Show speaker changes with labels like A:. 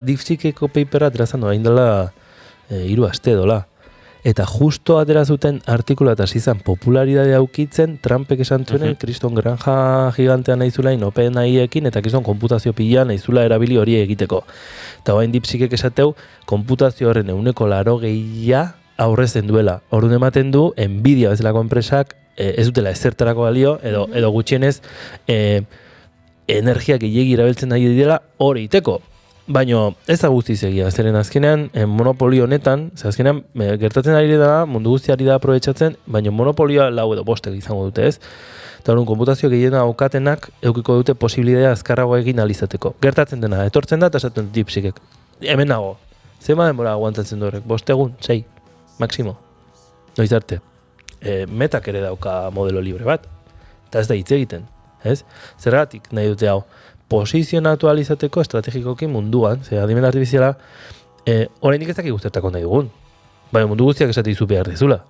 A: DeepSeekeko papera aterazan doa indela 3 aste dola. Eta justo atera zuten artikula eta izan popularidadea aukitzen Trumpek esan zuenen kriston granja gigantea nahizula OpenAI-ekin eta kriston konputazio pila nahizula erabili hori egiteko. Eta bain DeepSeekek esateu konputazio horren 80% aurrezen duela. Orduan ematen du Nvidia bezalako enpresak ez dutela ezertarako balio edo gutxienez energia gehiegi erabiltzen nahi dira hori iteko. Baina ez da guztiz egia, zeren azkenean monopolio honetan, azkenean gertatzen ari da, mundu guztiari da aprobetxatzen, baina monopolioa 4 edo 5 izango dute ez. Eta horren konputazio gehiena aukatenak eukiko dute posibilitatea azkarrago egin alizateko. Gertatzen dena, etortzen da eta esaten DeepSeekek. Hemen nago, zema denbora aguantatzen du horrek, 5 egun, 6, maximo. Noiz arte. Metak ere dauka modelo libre bat, eta ez da hitz egiten, ez? Zergatik nahi dute hau, posizionatu alizateko estrategikoki munduan, ze adimen artifiziala, oraindik ez dakik guztetako nahi dugun. Baina mundu guztiak esate izu behar dizula.